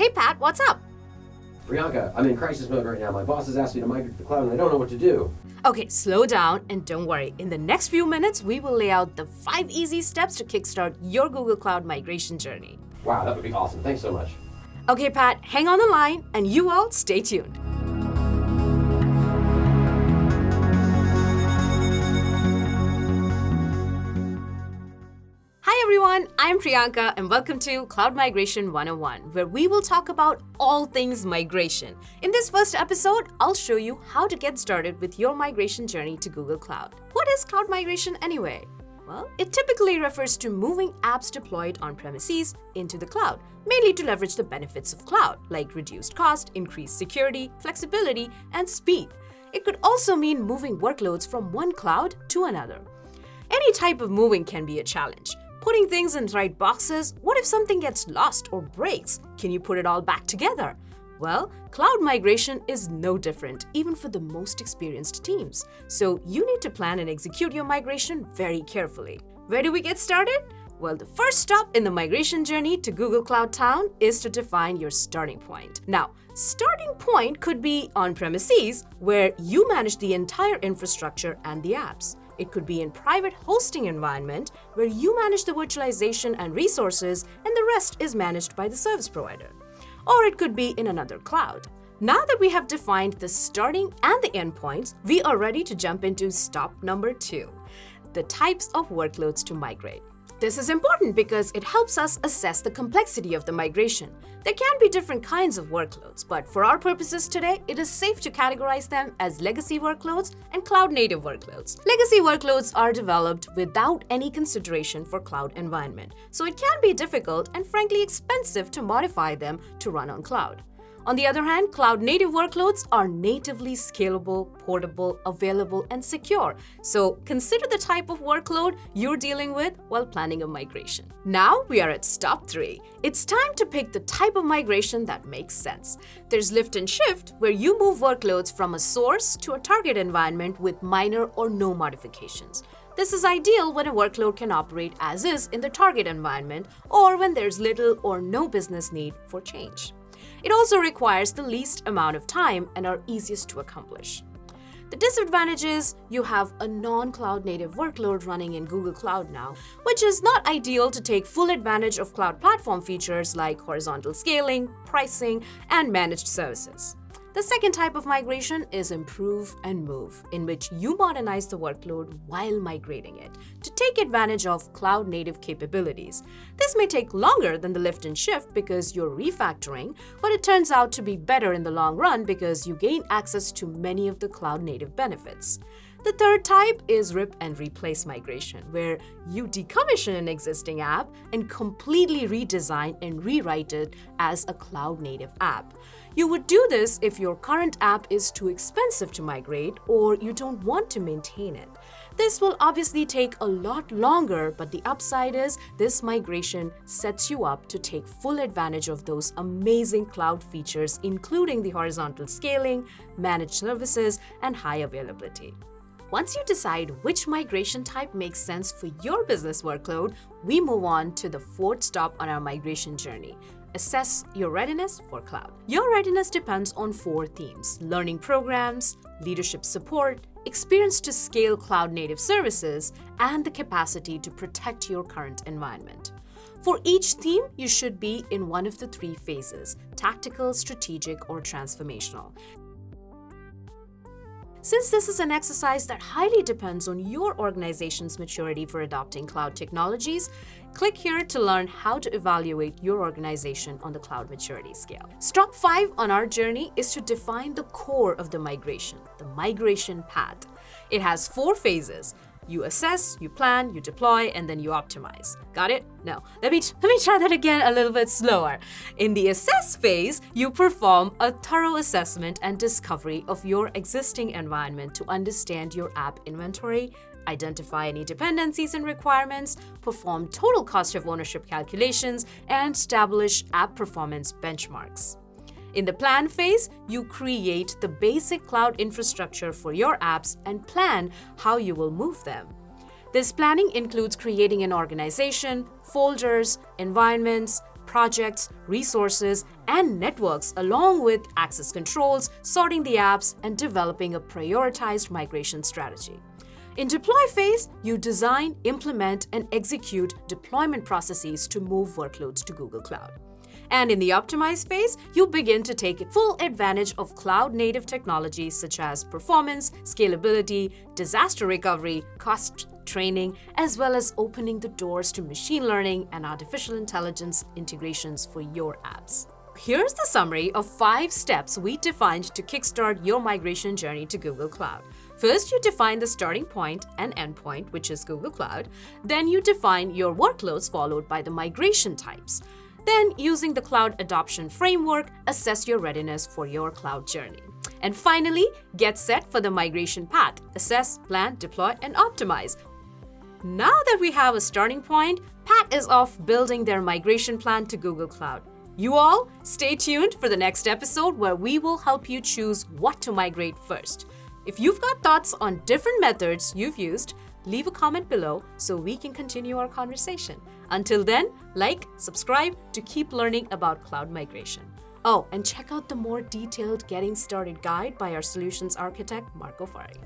Hey Pat, what's up? Priyanka, I'm in crisis mode right now. My boss has asked me to migrate to the cloud and I don't know what to do. Okay, slow down and don't worry. In the next few minutes, we will lay out the 5 easy steps to kickstart your Google Cloud migration journey. Wow, that would be awesome. Thanks so much. Okay, Pat, hang on the line and you all stay tuned. Hi everyone, I'm Priyanka and welcome to Cloud Migration 101, where we will talk about all things migration. In this first episode, I'll show you how to get started with your migration journey to Google Cloud. What is cloud migration anyway? Well, it typically refers to moving apps deployed on premises into the cloud, mainly to leverage the benefits of cloud, like reduced cost, increased security, flexibility, and speed. It could also mean moving workloads from one cloud to another. Any type of moving can be a challenge. Putting things in the right boxes, what if something gets lost or breaks? Can you put it all back together? Well, cloud migration is no different, even for the most experienced teams. So you need to plan and execute your migration very carefully. Where do we get started? Well, the first stop in the migration journey to Google Cloud Town is to define your starting point. Now, starting point could be on premises, where you manage the entire infrastructure and the apps. It could be in private hosting environment, where you manage the virtualization and resources, and the rest is managed by the service provider. Or it could be in another cloud. Now that we have defined the starting and the endpoints, we are ready to jump into stop number 2, the types of workloads to migrate. This is important because it helps us assess the complexity of the migration. There can be different kinds of workloads, but for our purposes today, it is safe to categorize them as legacy workloads and cloud-native workloads. Legacy workloads are developed without any consideration for cloud environment, so it can be difficult and frankly expensive to modify them to run on cloud. On the other hand, cloud-native workloads are natively scalable, portable, available, and secure. So consider the type of workload you're dealing with while planning a migration. Now we are at stop 3. It's time to pick the type of migration that makes sense. There's lift and shift, where you move workloads from a source to a target environment with minor or no modifications. This is ideal when a workload can operate as is in the target environment or when there's little or no business need for change. It also requires the least amount of time and are easiest to accomplish. The disadvantage is you have a non-cloud native workload running in Google Cloud now, which is not ideal to take full advantage of cloud platform features like horizontal scaling, pricing, and managed services. The second type of migration is improve and move, in which you modernize the workload while migrating it to take advantage of cloud-native capabilities. This may take longer than the lift and shift because you're refactoring, but it turns out to be better in the long run because you gain access to many of the cloud-native benefits. The third type is rip and replace migration, where you decommission an existing app and completely redesign and rewrite it as a cloud-native app. You would do this if your current app is too expensive to migrate or you don't want to maintain it. This will obviously take a lot longer, but the upside is this migration sets you up to take full advantage of those amazing cloud features, including the horizontal scaling, managed services, and high availability. Once you decide which migration type makes sense for your business workload, we move on to the fourth stop on our migration journey. Assess your readiness for cloud. Your readiness depends on 4 themes: learning programs, leadership support, experience to scale cloud-native services, and the capacity to protect your current environment. For each theme, you should be in one of the 3 phases: tactical, strategic, or transformational. Since this is an exercise that highly depends on your organization's maturity for adopting cloud technologies, click here to learn how to evaluate your organization on the cloud maturity scale. Stop 5 on our journey is to define the core of the migration path. It has 4 phases. You assess, you plan, you deploy, and then you optimize. Got it? No. Let me try that again a little bit slower. In the assess phase, you perform a thorough assessment and discovery of your existing environment to understand your app inventory, identify any dependencies and requirements, perform total cost of ownership calculations, and establish app performance benchmarks. In the plan phase, you create the basic cloud infrastructure for your apps and plan how you will move them. This planning includes creating an organization, folders, environments, projects, resources, and networks, along with access controls, sorting the apps, and developing a prioritized migration strategy. In deploy phase, you design, implement, and execute deployment processes to move workloads to Google Cloud. And in the optimize phase, you begin to take full advantage of cloud-native technologies such as performance, scalability, disaster recovery, cost training, as well as opening the doors to machine learning and artificial intelligence integrations for your apps. Here's the summary of 5 steps we defined to kickstart your migration journey to Google Cloud. First, you define the starting point and endpoint, which is Google Cloud. Then you define your workloads, followed by the migration types. Then, using the cloud adoption framework, assess your readiness for your cloud journey. And finally, get set for the migration path. Assess, plan, deploy, and optimize. Now that we have a starting point, Pat is off building their migration plan to Google Cloud. You all, stay tuned for the next episode where we will help you choose what to migrate first. If you've got thoughts on different methods you've used, leave a comment below so we can continue our conversation. Until then, like, subscribe to keep learning about cloud migration. Oh, and check out the more detailed Getting Started guide by our solutions architect, Marco Fari.